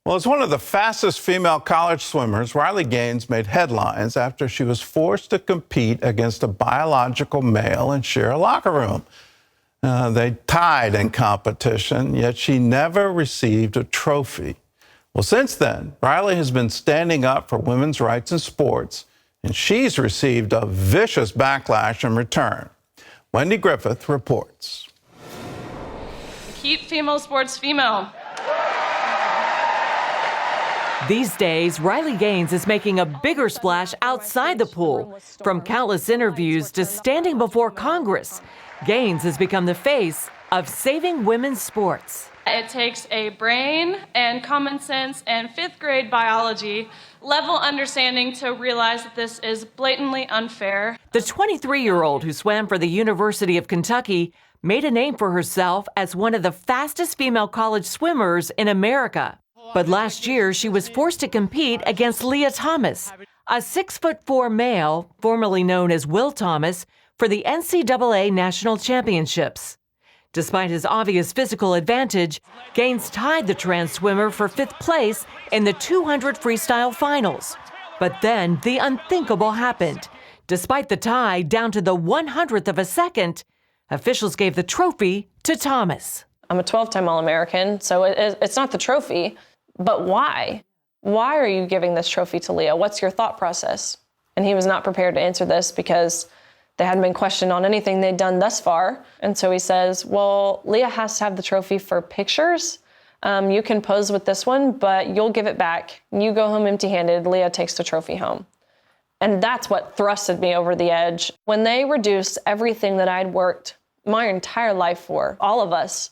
Well, as one of the fastest female college swimmers, Riley Gaines made headlines after she was forced to compete against a biological male and share a locker room. They tied in competition, yet she never received a trophy. Well, since then, Riley has been standing up for women's rights in sports, and she's received a vicious backlash in return. Wendy Griffith reports. Keep female sports female. These days, Riley Gaines is making a bigger splash outside the pool. From countless interviews to standing before Congress, Gaines has become the face of saving women's sports. It takes a brain and common sense and fifth grade biology level understanding to realize that this is blatantly unfair. The 23-year-old who swam for the University of Kentucky made a name for herself as one of the fastest female college swimmers in America. But last year, she was forced to compete against Lia Thomas, a 6'4" male, formerly known as Will Thomas, for the NCAA National Championships. Despite his obvious physical advantage, Gaines tied the trans swimmer for 5th place in the 200 freestyle finals. But then the unthinkable happened. Despite the tie down to the 100th of a second, officials gave the trophy to Thomas. I'm a 12-time All-American, so it's not the trophy. But why? Why are you giving this trophy to Lia? What's your thought process? And he was not prepared to answer this because they hadn't been questioned on anything they'd done thus far. And so he says, well, Lia has to have the trophy for pictures. You can pose with this one, but you'll give it back. You go home empty-handed. Lia takes the trophy home. And that's what thrusted me over the edge. When they reduced everything that I'd worked my entire life for, all of us,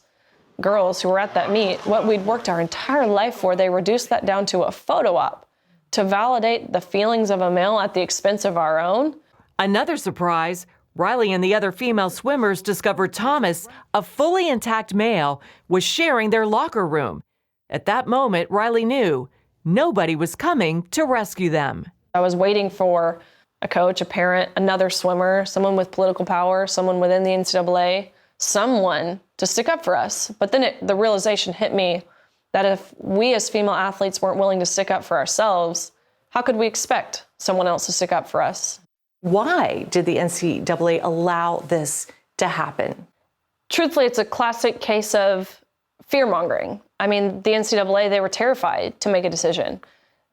girls who were at that meet, what we'd worked our entire life for, they reduced that down to a photo op to validate the feelings of a male at the expense of our own. Another surprise, Riley and the other female swimmers discovered Thomas, a fully intact male, was sharing their locker room. At that moment, Riley knew nobody was coming to rescue them. I was waiting for a coach, a parent, another swimmer, someone with political power, someone within the NCAA, someone to stick up for us. But then the realization hit me that if we as female athletes weren't willing to stick up for ourselves, how could we expect someone else to stick up for us? Why did the NCAA allow this to happen? Truthfully, it's a classic case of fear-mongering. I mean, the NCAA, they were terrified to make a decision.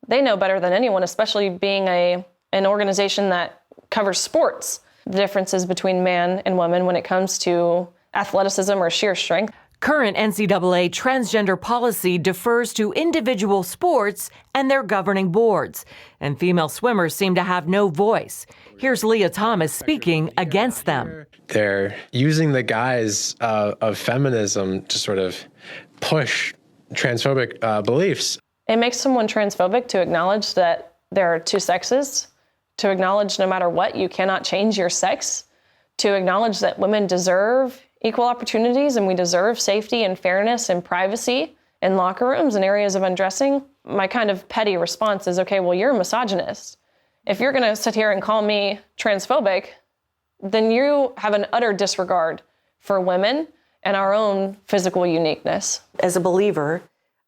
They know better than anyone, especially being an organization that covers sports, the differences between man and woman when it comes to athleticism or sheer strength. Current NCAA transgender policy defers to individual sports and their governing boards, and female swimmers seem to have no voice. Here's Lia Thomas speaking against them. They're using the guise of feminism to sort of push transphobic beliefs. It makes someone transphobic to acknowledge that there are two sexes, to acknowledge no matter what, you cannot change your sex, to acknowledge that women deserve equal opportunities and we deserve safety and fairness and privacy in locker rooms and areas of undressing. My kind of petty response is, okay, well, you're a misogynist. If you're going to sit here and call me transphobic, then you have an utter disregard for women and our own physical uniqueness. As a believer,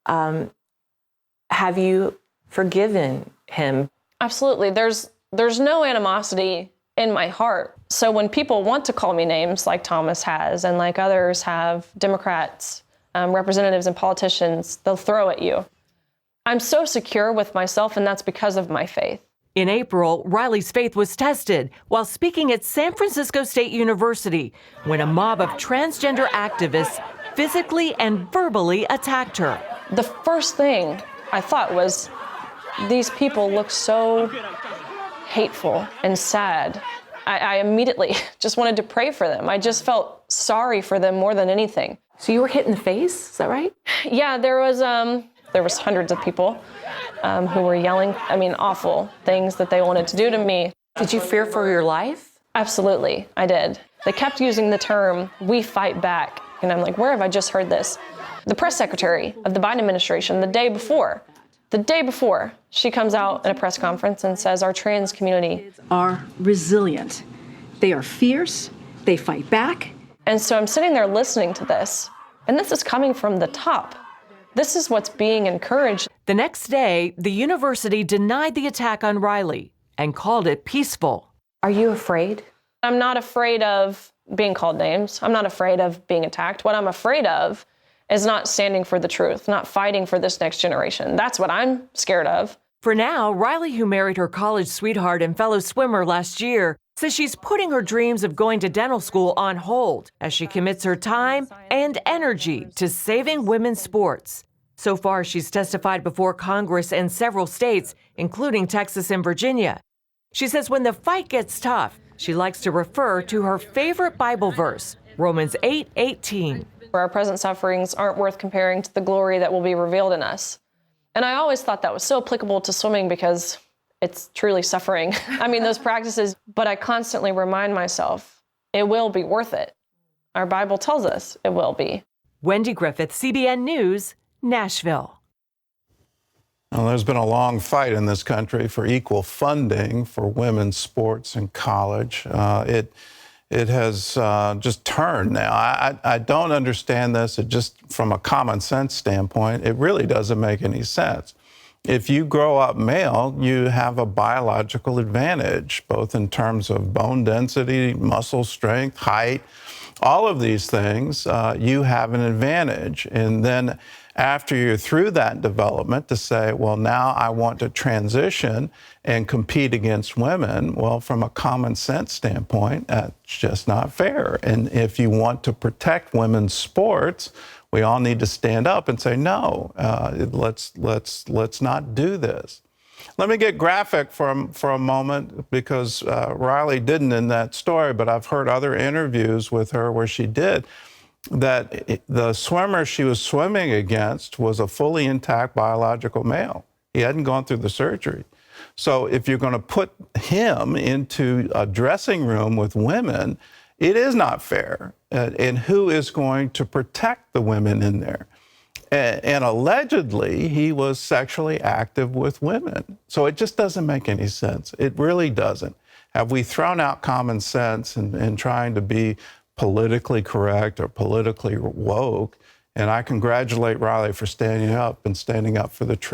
have you forgiven him? Absolutely. There's no animosity in my heart. So when people want to call me names like Thomas has and like others have, Democrats, representatives and politicians, they'll throw at you. I'm so secure with myself, and that's because of my faith. In April, Riley's faith was tested while speaking at San Francisco State University when a mob of transgender activists physically and verbally attacked her. The first thing I thought was, these people look so hateful and sad. I immediately just wanted to pray for them. I just felt sorry for them more than anything. So you were hit in the face, is that right? Yeah, there was hundreds of people who were yelling, awful things that they wanted to do to me. Did you fear for your life? Absolutely, I did. They kept using the term, "we fight back." And I'm like, where have I just heard this? The press secretary of the Biden administration, the day before, she comes out in a press conference and says our trans community are resilient. They are fierce. They fight back. And so I'm sitting there listening to this, and this is coming from the top. This is what's being encouraged. The next day, the university denied the attack on Riley and called it peaceful. Are you afraid? I'm not afraid of being called names. I'm not afraid of being attacked. What I'm afraid of is not standing for the truth, not fighting for this next generation. That's what I'm scared of. For now, Riley, who married her college sweetheart and fellow swimmer last year, says she's putting her dreams of going to dental school on hold as she commits her time and energy to saving women's sports. So far, she's testified before Congress and several states, including Texas and Virginia. She says when the fight gets tough, she likes to refer to her favorite Bible verse, Romans 8:18. Our present sufferings aren't worth comparing to the glory that will be revealed in us. And I always thought that was so applicable to swimming because it's truly suffering. I mean, those practices, but I constantly remind myself, it will be worth it. Our Bible tells us it will be. Wendy Griffith, CBN News, Nashville. Well, there's been a long fight in this country for equal funding for women's sports in college. It has just turned now. I don't understand this. It just, from a common sense standpoint, it really doesn't make any sense. If you grow up male, you have a biological advantage, both in terms of bone density, muscle strength, height, all of these things, you have an advantage. And then after you're through that development to say, well, now I want to transition and compete against women, well, from a common sense standpoint, that's just not fair. And if you want to protect women's sports, we all need to stand up and say, no, let's not do this. Let me get graphic for a moment, because Riley didn't in that story, but I've heard other interviews with her where she did, that the swimmer she was swimming against was a fully intact biological male. He hadn't gone through the surgery. So if you're going to put him into a dressing room with women, it is not fair. And who is going to protect the women in there? And allegedly, he was sexually active with women. So it just doesn't make any sense. It really doesn't. Have we thrown out common sense and trying to be politically correct or politically woke? And I congratulate Riley for standing up and standing up for the truth.